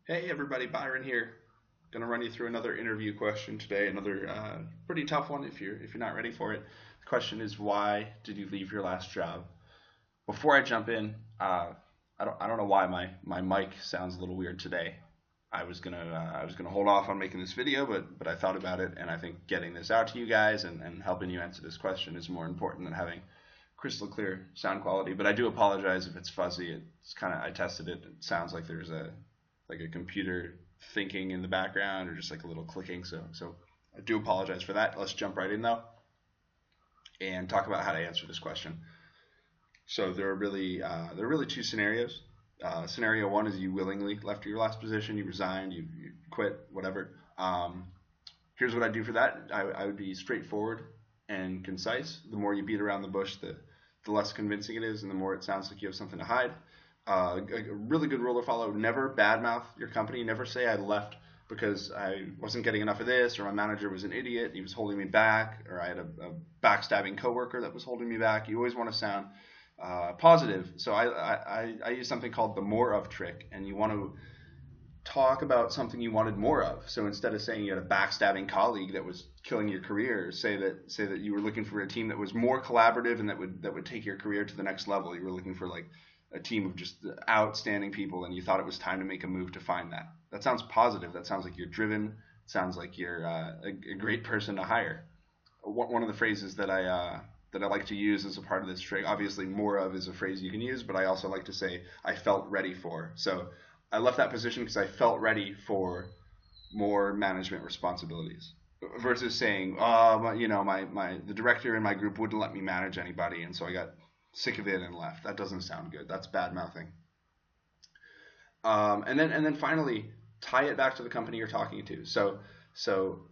Hey everybody, Byron here. Gonna run you through another interview question today. Another pretty tough one if you're not ready for it. The question is, why did you leave your last job? Before I jump in, I don't know why my mic sounds a little weird today. I was gonna hold off on making this video, but I thought about it, and I think getting this out to you guys and helping you answer this question is more important than having crystal clear sound quality. But I do apologize if it's fuzzy. It's kind of, I tested it. It sounds like there's a computer thinking in the background or just like a little clicking. So I do apologize for that. Let's jump right in though and talk about how to answer this question. So there are really two scenarios. Scenario one is you willingly left your last position, you resigned, you quit, whatever. Here's what I do for that. I would be straightforward and concise. The more you beat around the bush, the less convincing it is, and the more it sounds like you have something to hide. A really good rule to follow: never badmouth your company. Never say I left because I wasn't getting enough of this, or my manager was an idiot, he was holding me back, or I had a backstabbing coworker that was holding me back. You always want to sound positive. So I use something called the more of trick, and you want to talk about something you wanted more of. So instead of saying you had a backstabbing colleague that was killing your career, say that you were looking for a team that was more collaborative and that would take your career to the next level. You were looking for like a team of just outstanding people, and you thought it was time to make a move to find that. That sounds positive. That sounds like you're driven. It sounds like you're a great person to hire. One of the phrases that I like to use as a part of this trick. Obviously, more of is a phrase you can use, but I also like to say I felt ready for. So I left that position because I felt ready for more management responsibilities. Versus saying, my the director in my group wouldn't let me manage anybody, and so I got sick of it and left. That doesn't sound good. That's bad mouthing. And then finally tie it back to the company you're talking to. So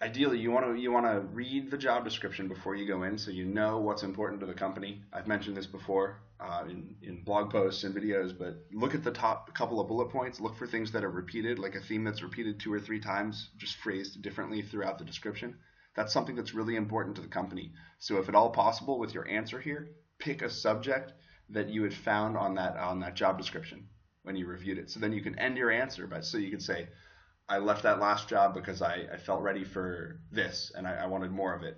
ideally you want to read the job description before you go in, so you know what's important to the company. I've mentioned this before in blog posts and videos, but look at the top couple of bullet points. Look for things that are repeated, like a theme that's repeated 2 or 3 times, just phrased differently throughout the description. That's something that's really important to the company. So if at all possible, with your answer here, pick a subject that you had found on that job description when you reviewed it. So then you can end your answer by, so you could say, I left that last job because I felt ready for this and I wanted more of it.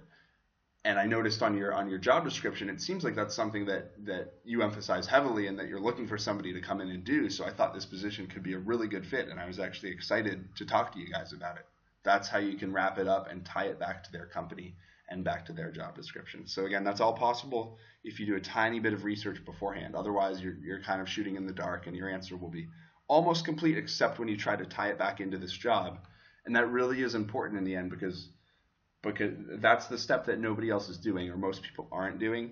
And I noticed on your job description, it seems like that's something that you emphasize heavily and that you're looking for somebody to come in and do. So I thought this position could be a really good fit, and I was actually excited to talk to you guys about it. That's how you can wrap it up and tie it back to their company and back to their job description. So again, that's all possible if you do a tiny bit of research beforehand. Otherwise, you're kind of shooting in the dark, and your answer will be almost complete, except when you try to tie it back into this job. And that really is important in the end, because that's the step that nobody else is doing, or most people aren't doing.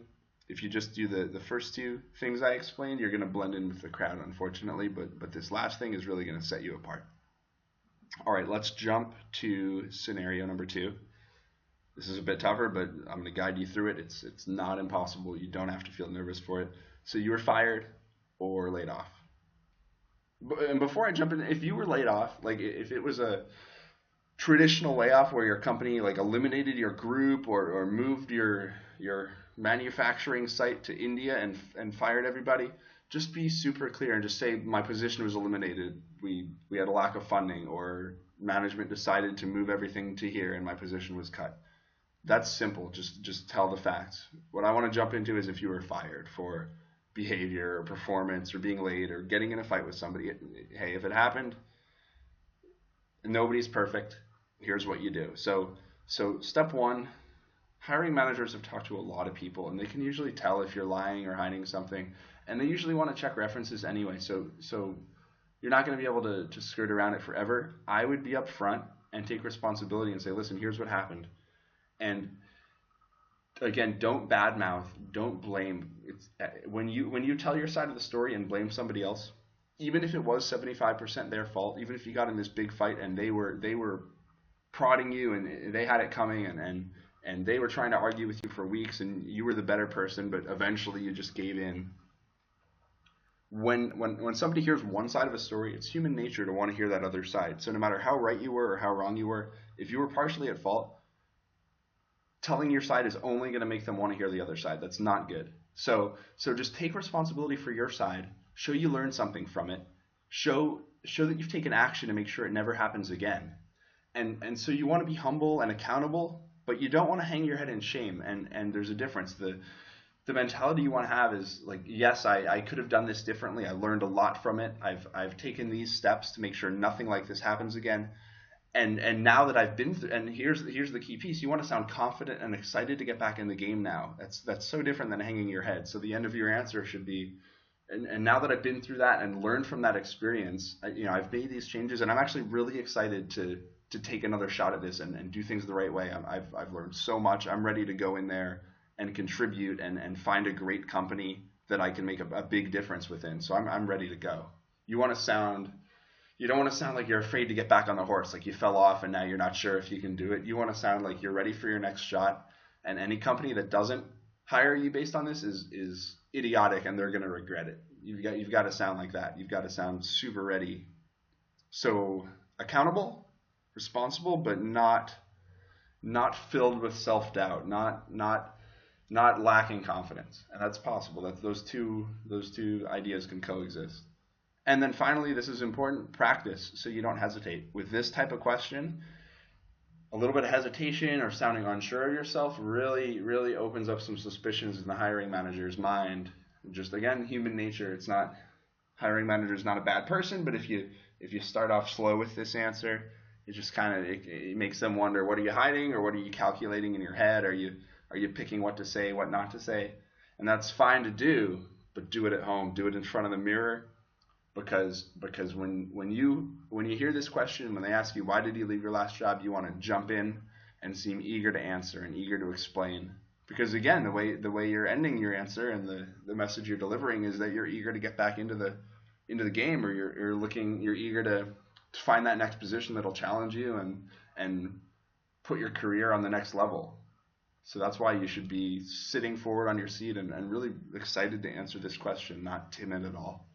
If you just do the first two things I explained, you're going to blend in with the crowd, unfortunately. But this last thing is really going to set you apart. All right, let's jump to scenario number two. This is a bit tougher, but I'm going to guide you through it. It's not impossible. You don't have to feel nervous for it. So you were fired or laid off. And before I jump in, if you were laid off, like if it was a traditional layoff where your company like eliminated your group, or moved your manufacturing site to India and fired everybody, just be super clear and just say my position was eliminated. We had a lack of funding, or management decided to move everything to here and my position was cut. That's simple. Just tell the facts. What I want to jump into is if you were fired for behavior or performance or being late or getting in a fight with somebody. Hey, if it happened, nobody's perfect. Here's what you do. So step one, hiring managers have talked to a lot of people, and they can usually tell if you're lying or hiding something, and they usually want to check references anyway. So you're not going to be able to skirt around it forever. I would be upfront and take responsibility and say, listen, here's what happened. And again, don't badmouth, don't blame. It's when you tell your side of the story and blame somebody else, even if it was 75% their fault, even if you got in this big fight and they were prodding you and they had it coming, and they were trying to argue with you for weeks and you were the better person, but eventually you just gave in. When somebody hears one side of a story, it's human nature to want to hear that other side. So no matter how right you were or how wrong you were, if you were partially at fault, telling your side is only going to make them want to hear the other side. That's not good. So just take responsibility for your side. Show you learned something from it. show that you've taken action to make sure it never happens again. And so you want to be humble and accountable, but you don't want to hang your head in shame. And there's a difference. The mentality you want to have is like, yes, I could have done this differently. I learned a lot from it. I've taken these steps to make sure nothing like this happens again. And now that I've been through, and here's the key piece, you want to sound confident and excited to get back in the game now. That's so different than hanging your head. So the end of your answer should be, and now that I've been through that and learned from that experience, I've made these changes, and I'm actually really excited to take another shot at this and do things the right way. I've learned so much. I'm ready to go in there and contribute and find a great company that I can make a big difference within. So I'm ready to go. You don't want to sound like you're afraid to get back on the horse, like you fell off and now you're not sure if you can do it. You want to sound like you're ready for your next shot. And any company that doesn't hire you based on this is idiotic, and they're going to regret it. You've got to sound like that. You've got to sound super ready. So accountable, responsible, but not filled with self-doubt, not lacking confidence. And that's possible. Those two ideas can coexist. And then finally, this is important, practice so you don't hesitate. With this type of question, a little bit of hesitation or sounding unsure of yourself really, really opens up some suspicions in the hiring manager's mind. Just again, human nature. Hiring manager is not a bad person, but if you start off slow with this answer, it just it makes them wonder, what are you hiding, or what are you calculating in your head? Are you picking what to say, what not to say? And that's fine to do, but do it at home. Do it in front of the mirror. Because when you hear this question, when they ask you why did you leave your last job, you want to jump in and seem eager to answer and eager to explain. Because again, the way you're ending your answer and the message you're delivering is that you're eager to get back into the game, or you're eager to find that next position that'll challenge you and put your career on the next level. So that's why you should be sitting forward on your seat and really excited to answer this question, not timid at all.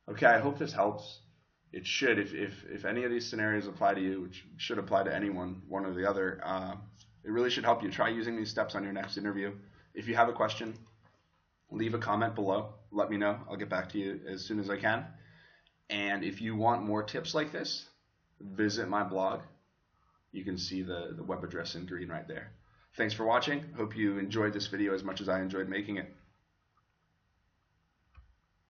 Okay, I hope this helps. It should. If any of these scenarios apply to you, which should apply to anyone, one or the other, it really should help you. Try using these steps on your next interview. If you have a question, leave a comment below. Let me know. I'll get back to you as soon as I can. And if you want more tips like this, visit my blog. You can see the web address in green right there. Thanks for watching. Hope you enjoyed this video as much as I enjoyed making it.